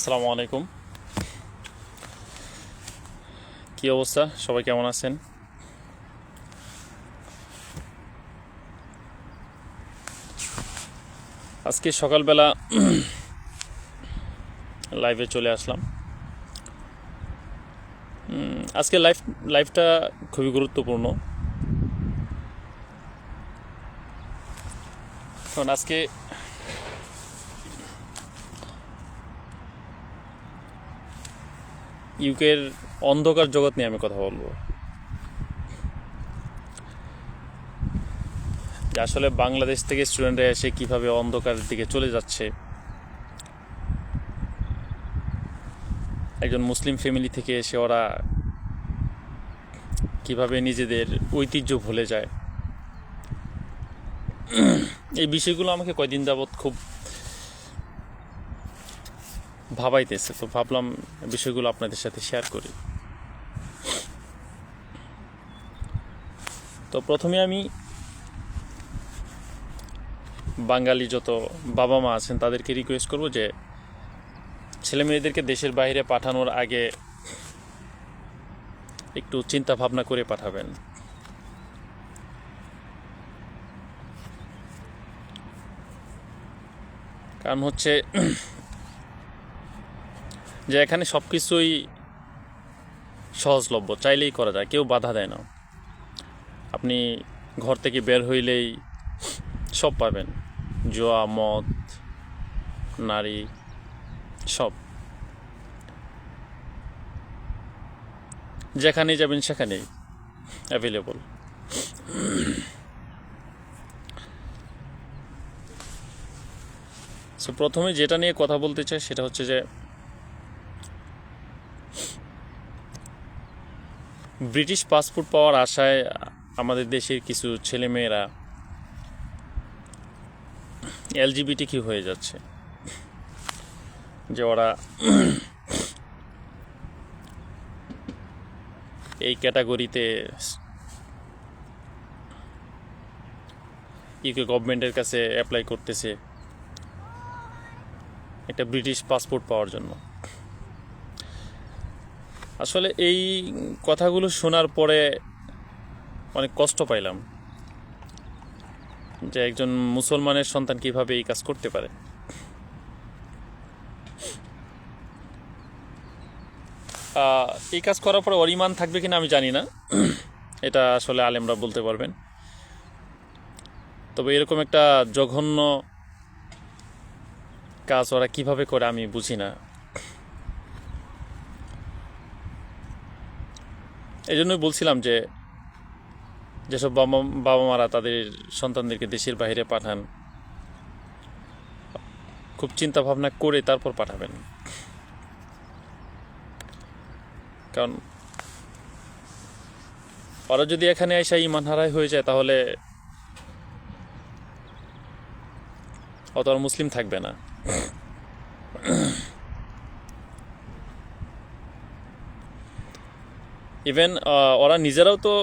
আসসালামু আলাইকুম। কি অবস্থা, সবাই কেমন আছেন? আজকে সকালবেলা লাইভে চলে আসলাম। আজকে লাইভটা খুবই গুরুত্বপূর্ণ, কারণ আজকে ইউকের অন্ধকার জগৎ নিয়ে আমি কথা বলবো, যে আসলে বাংলাদেশ থেকে স্টুডেন্টরা এসে কিভাবে অন্ধকারের দিকে চলে যাচ্ছে। একজন মুসলিম ফ্যামিলি থেকে এসে ওরা কিভাবে নিজেদের ঐতিহ্য ভুলে যায়। এই বিষয়গুলো আমাকে কয়দিন যাবৎ খুব ভাবাইতেছে, তো ভাবলাম বিষয়গুলো আপনাদের সাথে শেয়ার করি। তো প্রথমে আমি বাঙালি যত বাবা মা আছেন তাদেরকে রিকোয়েস্ট করব যে ছেলে মেয়েদেরকে দেশের বাইরে পাঠানোর আগে একটু চিন্তা ভাবনা করে পাঠাবেন। কারণ হচ্ছে যে এখানে সব কিছুই সহজলভ্য, চাইলেই করা যায়, কেউ বাধা দেয় না। আপনি ঘর থেকে বের হইলেই সব পাবেন, জুয়া, মদ, নারী, সব যেখানেই যাবেন সেখানেই অ্যাভেলেবল। সো প্রথমে যেটা নিয়ে কথা বলতে চাই সেটা হচ্ছে যে ব্রিটিশ পাসপোর্ট পাওয়ার আশায় আমাদের দেশের কিছু ছেলেমেয়েরা এলজিবিটি কি হয়ে যাচ্ছে, যে ওরা এই ক্যাটাগরিতে ইউকে গভর্নমেন্টের কাছে অ্যাপ্লাই করতেছে একটা ব্রিটিশ পাসপোর্ট পাওয়ার জন্য। আসলে এই কথাগুলো শোনার পরে অনেক কষ্ট পাইলাম যে একজন মুসলমানের সন্তান কিভাবে এই কাজ করতে পারে। এই কাজ করার পরে ওর ঈমান থাকবে কিনা আমি জানি না, এটা আসলে আলেমরা বলতে পারবেন। তবে এরকম একটা জঘন্য কাজ ওরা কিভাবে করে আমি বুঝি না। এই জন্যই বলছিলাম যে যেসব বাবা মারা তাদের সন্তানদেরকে দেশের বাইরে পাঠান, খুব চিন্তা ভাবনা করে তারপর পাঠাবেন। কারণ ওরা যদি এখানে এসে ঈমান হারাই হয়ে যায় তাহলে অত আর মুসলিম থাকবে না। ইভেন ওরা নিজেরাও তো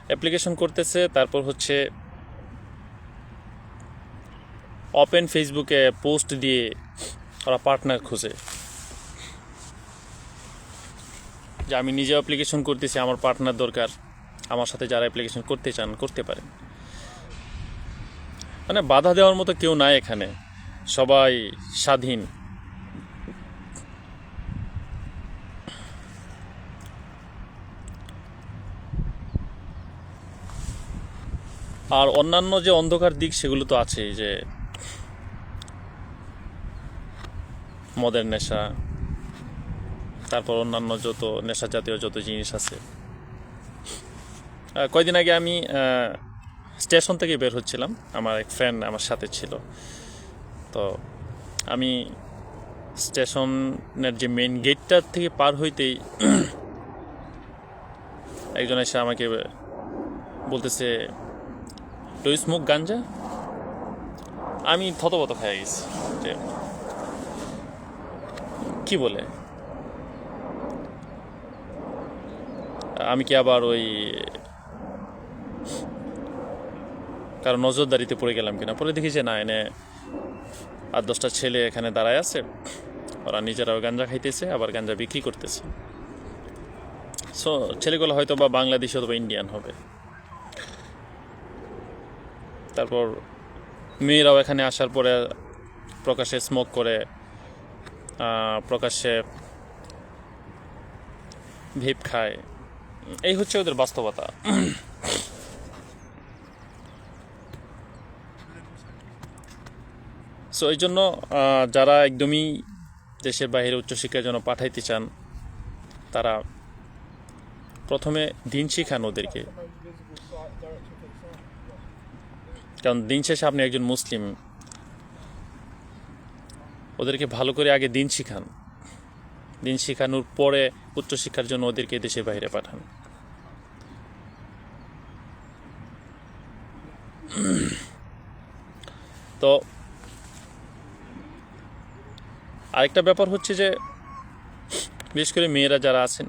অ্যাপ্লিকেশন করতেছে, তারপর হচ্ছে ওপেন ফেসবুকে পোস্ট দিয়ে ওরা পার্টনার খুঁজে, যে আমি নিজেও অ্যাপ্লিকেশন করতেছি, আমার পার্টনার দরকার, আমার সাথে যারা অ্যাপ্লিকেশন করতে চান করতে পারেন। মানে বাধা দেওয়ার মতো কেউ নাই এখানে, সবাই স্বাধীন। আর অন্যান্য যে অন্ধকার দিক সেগুলো তো আছেই, যে মদের নেশা, তারপর অন্যান্য যত নেশা জাতীয় যত জিনিস আছে। কয়দিন আগে আমি স্টেশন থেকে বের হচ্ছিলাম, আমার এক ফ্রেন্ড আমার সাথে ছিল। তো আমি স্টেশনের যে মেইন গেটটার থেকে পার হইতেই একজন এসে আমাকে বলতেছে, ডু ইউ স্মোক গাঞ্জা? আমি থতবত খেয়ে গেছি যে কি বলে। আমি কি আবার ওই কারো নজরদারিতে পড়ে গেলাম কিনা। পরে দেখি যে না, এনে 8-10টা ছেলে এখানে দাঁড়ায় আছে, ওরা নিজেরাও গাঞ্জা খাইতেছে, আবার গাঞ্জা বিক্রি করতেছে। সো ছেলেগুলো হয়তো বা বাংলাদেশি অথবা ইন্ডিয়ান হবে। তারপর মেয়েরাও এখানে আসার পরে প্রকাশ্যে স্মোক করে, প্রকাশ্যে ভেপ খায়। এই হচ্ছে ওদের বাস্তবতা। সো এই জন্য যারা একদমই দেশের বাইরে উচ্চশিক্ষার জন্য পাঠাইতে চান, তারা প্রথমে দিন শিখান ওদেরকে। কারণ দিন শেষে আপনি একজন মুসলিম, ওদেরকে ভালো করে আগে দিন শিখান। দিন শিখানোর পরে উচ্চশিক্ষার জন্য ওদেরকে দেশের বাইরে পাঠান। তো আরেকটা ব্যাপার হচ্ছে যে বিশেষ করে মেয়েরা যারা আছেন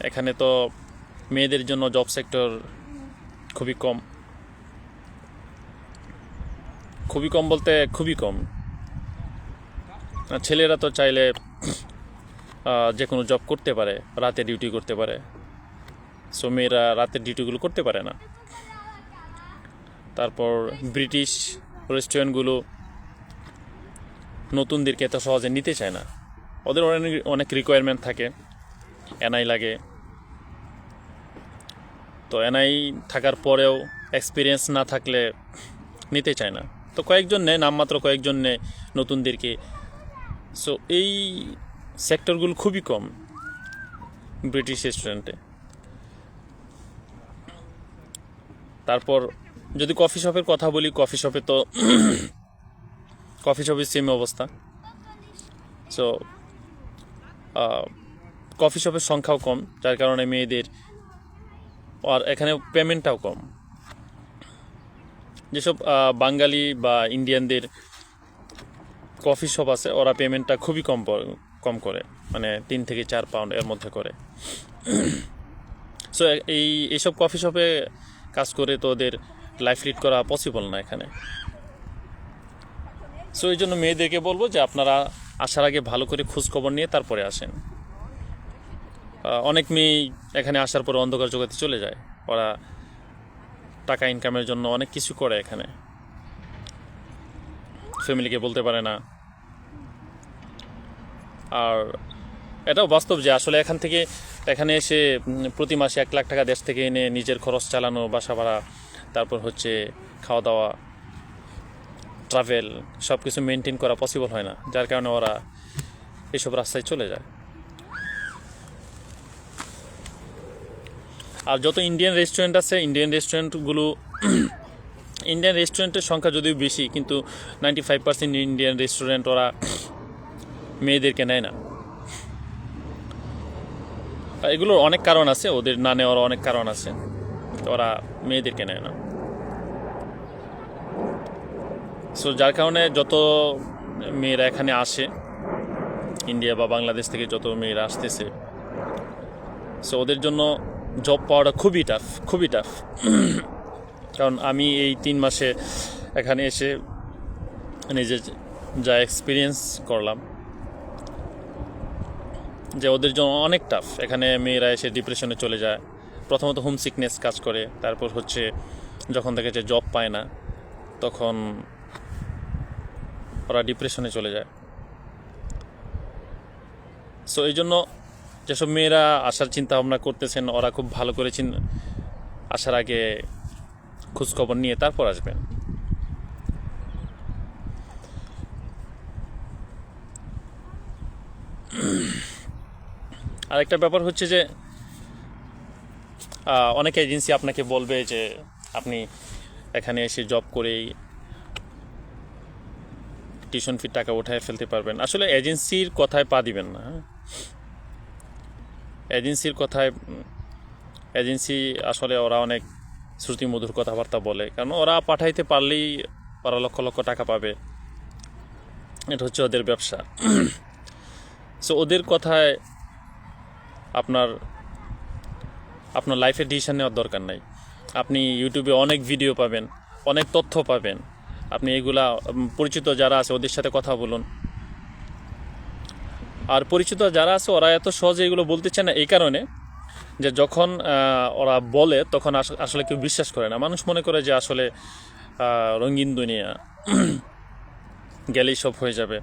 এখানে, তো মেয়েদের জন্য জব সেক্টর খুবই কম। খুবই কম বলতে খুবই কম। ছেলেরা তো চাইলে যে কোনো জব করতে পারে, রাতে ডিউটি করতে পারে। সো মেয়েরা রাতের ডিউটিগুলো করতে পারে না। তারপর ব্রিটিশ রেস্টুরেন্টগুলো নতুনদেরকে এত সহজে নিতে চায় না। ওদের অনেক রিকোয়ারমেন্ট থাকে, এনআই লাগে। তো এনআই থাকার পরেও এক্সপিরিয়েন্স না থাকলে নিতে চায় না। তো কয়েকজন নেয়, নামমাত্র কয়েকজন নেয় নতুনদেরকে। সো এই সেক্টরগুলো খুবই কম ব্রিটিশ রেস্টুরেন্টে। তারপর যদি কফি শপের কথা বলি, কফি শপে তো কফি শপের সেম অবস্থা। সো কফি শপের সংখ্যাও কম, যার কারণে মেয়েদের, আর এখানে পেমেন্টটাও কম। যেসব বাঙালি বা ইন্ডিয়ানদের কফি শপ আছে, ওরা পেমেন্টটা খুবই কম করে, মানে 3 থেকে 4 পাউন্ড এর মধ্যে করে। সো এইসব কফি শপে কাজ করে তো ওদের লাইফ লিড করা পসিবল না এখানে। সো এই জন্য মেয়েদেরকে বলবো যে আপনারা আসার আগে ভালো করে খোঁজখবর নিয়ে তারপরে আসেন। অনেক মেয়ে এখানে আসার পরে অন্ধকার জগতে চলে যায়। ওরা টাকা ইনকামের জন্য অনেক কিছু করে এখানে, ফ্যামিলিকে বলতে পারে না। আর এটাও বাস্তব যে আসলে এখানে এসে প্রতি মাসে 1 লাখ টাকা দেশ থেকে এনে নিজের খরচ চালানো, বাসা ভাড়া, তারপর হচ্ছে খাওয়া দাওয়া, ট্রাভেল, সব কিছু মেনটেন করা পসিবল হয় না। যার কারণে ওরা এসব রাস্তায় চলে যায়। আর যত ইন্ডিয়ান রেস্টুরেন্ট আছে, ইন্ডিয়ান রেস্টুরেন্টের সংখ্যা যদিও বেশি, কিন্তু 95% ইন্ডিয়ান রেস্টুরেন্ট ওরা মেয়েদেরকে নেয় না। এগুলোর অনেক কারণ আছে, ওদের না নেওয়ার অনেক কারণ আছে। ওরা মেয়েদেরকে নেয় না। সো যার কারণে যত মেয়েরা এখানে আসে, ইন্ডিয়া বা বাংলাদেশ থেকে যত মেয়েরা আসতেছে, সো ওদের জন্য জব পাওয়াটা খুবই টাফ। কারণ আমি এই 3 মাসে এখানে এসে নিজে যা এক্সপিরিয়েন্স করলাম, যে ওদের জন্য অনেক টাফ। এখানে মেয়েরা এসে ডিপ্রেশনে চলে যায়। প্রথমত হোম সিকনেস কাজ করে, তারপর হচ্ছে যখন দেখে যে জব পায় না, তখন ওরা ডিপ্রেশনে চলে যায়। সো এই জন্য যেসব মেয়েরা আসার চিন্তা ভাবনা করতেছেন, ওরা খুব ভালো করে আসার আগে খোঁজখবর নিয়ে তারপর আসবেন। আরেকটা ব্যাপার হচ্ছে যে অনেক এজেন্সি আপনাকে বলবে যে আপনি এখানে এসে জব করেই টিউশন ফির টাকা উঠায় ফেলতে পারবেন। আসলে এজেন্সির কথায় পা দিবেন না। এজেন্সি আসলে ওরা অনেক শ্রুতিমধুর কথাবার্তা বলে, কারণ ওরা পাঠাইতে পারলেই ওরা লক্ষ লক্ষ টাকা পাবে। এটা হচ্ছে ওদের ব্যবসা। সো ওদের কথায় আপনার লাইফের ডিসিশন নেওয়ার দরকার নাই। আপনি ইউটিউবে অনেক ভিডিও পাবেন, অনেক তথ্য পাবেন। আপনি এগুলা পরিচিত যারা আছে ওদের সাথে কথা বলুন, আর পরিচিত যারা আছে ওরা এত সহজে এগুলো বলতে চায় না এই কারণে যে যখন ওরা বলে তখন আসলে কেউ বিশ্বাস করে না। মানুষ মনে করে যে আসলে রঙিন দুনিয়া, গেলেই সব হয়ে যাবে।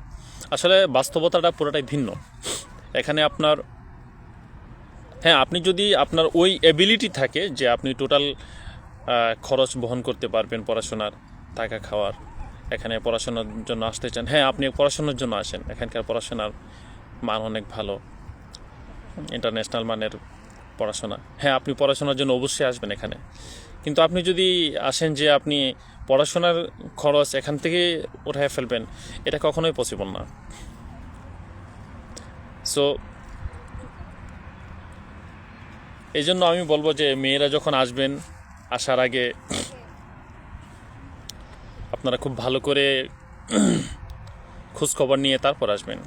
আসলে বাস্তবতাটা পুরোটাই ভিন্ন। এখানে আপনার, হ্যাঁ, আপনি যদি আপনার ওই এবিলিটি থাকে যে আপনি টোটাল খরচ বহন করতে পারবেন, পড়াশোনার, থাকা খাওয়ার, এখানে পড়াশোনার জন্য আসতে চান, হ্যাঁ আপনি পড়াশোনার জন্য আসেন, এখানকার পড়াশোনার মান অনেক ভালো, ইন্টারন্যাশনাল মানের পড়াশোনা, হ্যাঁ আপনি পড়াশোনার জন্য অবশ্যই আসবেন এখানে। কিন্তু আপনি যদি আসেন যে আপনি পড়াশোনার খরচ এখান থেকে উঠায় ফেলবেন, এটা কখনোই পসিবল না। সো এই জন্য আমি বলবো যে মেয়েরা যখন আসবেন, আসার আগে আপনারা খুব ভালো করে খোঁজখবর নিয়ে তারপর আসবেন।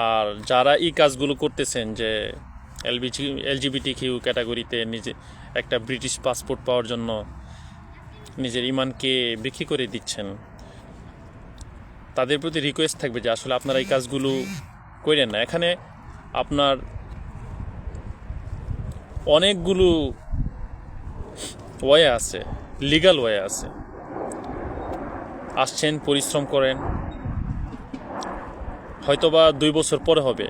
আর যারা এই কাজগুলো করতেছেন যে এলজিবিটি কিউ ক্যাটাগরিতে নিজে একটা ব্রিটিশ পাসপোর্ট পাওয়ার জন্য নিজের ইমানকে বিক্রি করে দিচ্ছেন, তাদের প্রতি রিকোয়েস্ট থাকবে যে আসলে আপনারা এই কাজগুলো করেন না। এখানে আপনার অনেকগুলো ওয়ে আছে, লিগ্যাল ওয়ে আছে। আসছেন, পরিশ্রম করেন, হয়তোবা 2 বছর পরে হবে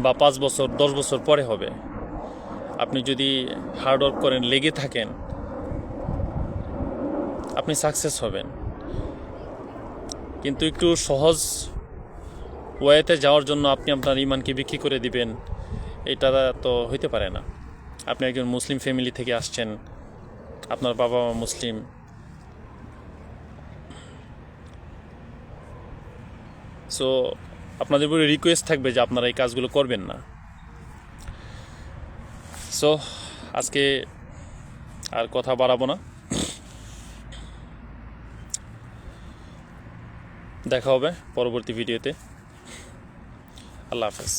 বা 5 বছর 10 বছর পরে হবে। আপনি যদি হার্ডওয়ার্ক করেন, লেগে থাকেন, আপনি সাকসেস হবেন। কিন্তু একটু সহজ ওয়েতে যাওয়ার জন্য আপনি আপনার ইমানকে বিক্রি করে দিবেন, এটা তো হইতে পারে না। আপনি একজন মুসলিম ফ্যামিলি থেকে আসছেন, আপনার বাবা মা মুসলিম, সো আপনাদের উপরে রিকোয়েস্ট থাকবে যে আপনারা এই কাজগুলো করবেন না। সো আজকে আর কথা বাড়াবো না, দেখা হবে পরবর্তী ভিডিওতে। আল্লাহ হাফেজ।